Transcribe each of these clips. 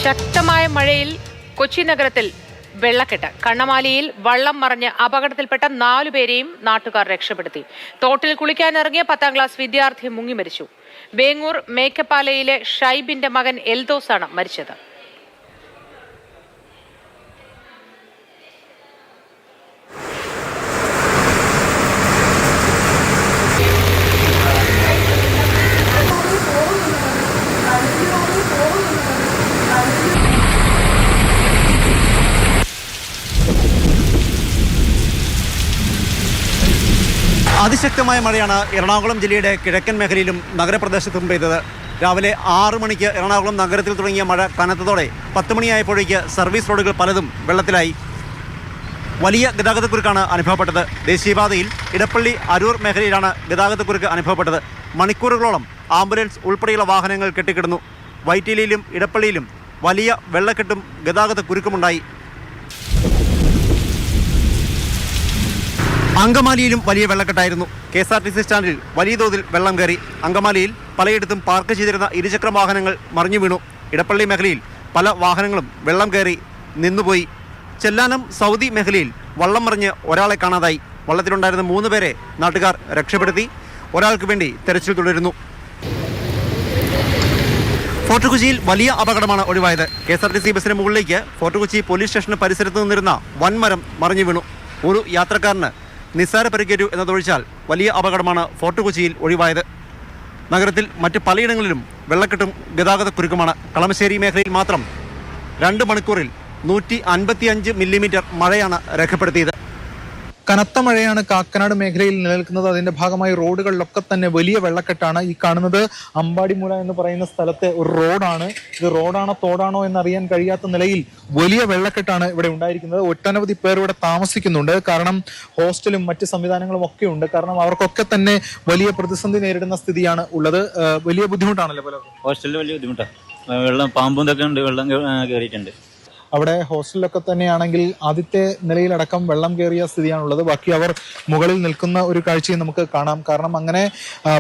ശക്തമായ മഴയിൽ കൊച്ചി നഗരത്തിൽ വെള്ളക്കെട്ട്. കണ്ണമാലിയിൽ വള്ളം മറിഞ്ഞ് അപകടത്തിൽപ്പെട്ട 4 പേരെയും നാട്ടുകാർ രക്ഷപ്പെടുത്തി. തോട്ടിൽ കുളിക്കാനിറങ്ങിയ 10ാം ക്ലാസ് വിദ്യാർത്ഥി മുങ്ങി മരിച്ചു. വേങ്ങൂർ മേക്കപ്പാലയിലെ ഷൈബിന്റെ മകൻ എൽദോസാണ് മരിച്ചത്. അതിശക്തമായ മഴയാണ് എറണാകുളം ജില്ലയുടെ കിഴക്കൻ മേഖലയിലും നഗരപ്രദേശത്തും പെയ്തത്. രാവിലെ 6 മണിക്ക് എറണാകുളം നഗരത്തിൽ തുടങ്ങിയ മഴ കനത്തതോടെ 10 മണിയായപ്പോഴേക്ക് സർവീസ് റോഡുകൾ പലതും വെള്ളത്തിലായി. വലിയ ഗതാഗതക്കുരുക്കാണ് അനുഭവപ്പെട്ടത്. ദേശീയപാതയിൽ ഇടപ്പള്ളി അരൂർ മേഖലയിലാണ് ഗതാഗതക്കുരുക്ക് അനുഭവപ്പെട്ടത്. മണിക്കൂറുകളോളം ആംബുലൻസ് ഉൾപ്പെടെയുള്ള വാഹനങ്ങൾ കെട്ടിക്കിടന്നു. വൈറ്റിലയിലും ഇടപ്പള്ളിയിലും വലിയ വെള്ളക്കെട്ടും ഗതാഗതക്കുരുക്കുമുണ്ടായി. അങ്കമാലിയിലും വലിയ വെള്ളക്കെട്ടായിരുന്നു. KSRTC സ്റ്റാൻഡിൽ വലിയ തോതിൽ വെള്ളം കയറി. അങ്കമാലിയിൽ പലയിടത്തും പാർക്ക് ചെയ്തിരുന്ന ഇരുചക്ര വാഹനങ്ങൾ മറിഞ്ഞു വീണു. ഇടപ്പള്ളി മേഖലയിൽ പല വാഹനങ്ങളും വെള്ളം കയറി നിന്നുപോയി. ചെല്ലാനം സൗദി മേഖലയിൽ വള്ളം മറിഞ്ഞ് ഒരാളെ കാണാതായി. വള്ളത്തിലുണ്ടായിരുന്ന 3 പേരെ നാട്ടുകാർ രക്ഷപ്പെടുത്തി. ഒരാൾക്ക് വേണ്ടി തെരച്ചിൽ തുടരുന്നു. ഫോർട്ട് കൊച്ചിയിൽ വലിയ അപകടമാണ് ഒഴിവായത്. KSRTC ബസ്സിന് മുകളിലേക്ക് ഫോർട്ട് കൊച്ചി പോലീസ് സ്റ്റേഷന് പരിസരത്ത് നിന്നിരുന്ന വൻമരം മറിഞ്ഞു വീണു. ഒരു യാത്രക്കാരന് നിസ്സാര പരിക്കേറ്റു എന്നതൊഴിച്ചാൽ വലിയ അപകടമാണ് ഫോർട്ട് കൊച്ചിയിൽ ഒഴിവായത്. നഗരത്തിൽ മറ്റ് പലയിടങ്ങളിലും വെള്ളക്കെട്ടും ഗതാഗതക്കുരുക്കുമാണ്. കളമശ്ശേരി മേഖലയിൽ മാത്രം 2 മണിക്കൂറിൽ 155 മില്ലിമീറ്റർ മഴയാണ് രേഖപ്പെടുത്തിയത്. കനത്ത മഴയാണ് കാക്കനാട് മേഖലയിൽ നിലനിൽക്കുന്നത്. അതിന്റെ ഭാഗമായി റോഡുകളിലൊക്കെ തന്നെ വലിയ വെള്ളക്കെട്ടാണ്. ഈ കാണുന്നത് അമ്പാടിമൂല എന്ന് പറയുന്ന സ്ഥലത്തെ ഒരു റോഡാണ്. ഇത് റോഡാണോ തോടാണോ എന്നറിയാൻ കഴിയാത്ത നിലയിൽ വലിയ വെള്ളക്കെട്ടാണ് ഇവിടെ ഉണ്ടായിരിക്കുന്നത്. ഒട്ടനവധി പേർ ഇവിടെ താമസിക്കുന്നുണ്ട്. കാരണം ഹോസ്റ്റലും മറ്റ് സംവിധാനങ്ങളും ഒക്കെ ഉണ്ട്. കാരണം അവർക്കൊക്കെ തന്നെ വലിയ പ്രതിസന്ധി നേരിടുന്ന സ്ഥിതിയാണ് ഉള്ളത്. വലിയ ബുദ്ധിമുട്ടാണല്ലോ പലർക്കും. ഹോസ്റ്റലിൽ വലിയ ബുദ്ധിമുട്ടാണ്. വെള്ളം പാമ്പും ഇതൊക്കെ ഉണ്ട്, വെള്ളം കയറിയിട്ടുണ്ട്. അവിടെ ഹോസ്റ്റലിലൊക്കെ തന്നെയാണെങ്കിൽ ആദ്യത്തെ നിലയിലടക്കം വെള്ളം കയറിയ സ്ഥിതിയാണുള്ളത്. ബാക്കി അവർ മുകളിൽ നിൽക്കുന്ന ഒരു കാഴ്ചയും നമുക്ക് കാണാം. കാരണം അങ്ങനെ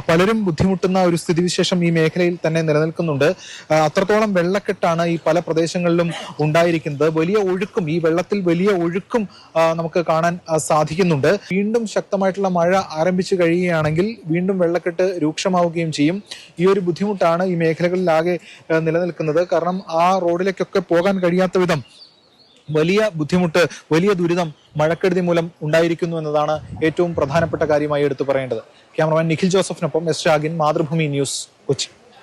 പലരും ബുദ്ധിമുട്ടുന്ന ഒരു സ്ഥിതിവിശേഷം ഈ മേഖലയിൽ തന്നെ നിലനിൽക്കുന്നുണ്ട്. അത്രത്തോളം വെള്ളക്കെട്ടാണ് ഈ പല പ്രദേശങ്ങളിലും ഉണ്ടായിരിക്കുന്നത്. വലിയ ഒഴുക്കും, ഈ വെള്ളത്തിൽ വലിയ ഒഴുക്കും നമുക്ക് കാണാൻ സാധിക്കുന്നുണ്ട്. വീണ്ടും ശക്തമായിട്ടുള്ള മഴ ആരംഭിച്ചു കഴിയുകയാണെങ്കിൽ വീണ്ടും വെള്ളക്കെട്ട് രൂക്ഷമാവുകയും ചെയ്യും. ഈ ഒരു ബുദ്ധിമുട്ടാണ് ഈ മേഖലകളിലാകെ നിലനിൽക്കുന്നത്. കാരണം ആ റോഡിലേക്കൊക്കെ പോകാൻ കഴിയാത്ത വിധം വലിയ ബുദ്ധിമുട്ട്, വലിയ ദുരിതം മഴക്കെടുതി മൂലം ഉണ്ടായിരിക്കുന്നു എന്നതാണ് ഏറ്റവും പ്രധാനപ്പെട്ട കാര്യമായി എടുത്തു പറയേണ്ടത്. ക്യാമറമാൻ നിഖിൽ ജോസഫിനൊപ്പം എസ് ഷാഗിൻ, മാതൃഭൂമി ന്യൂസ്, കൊച്ചി.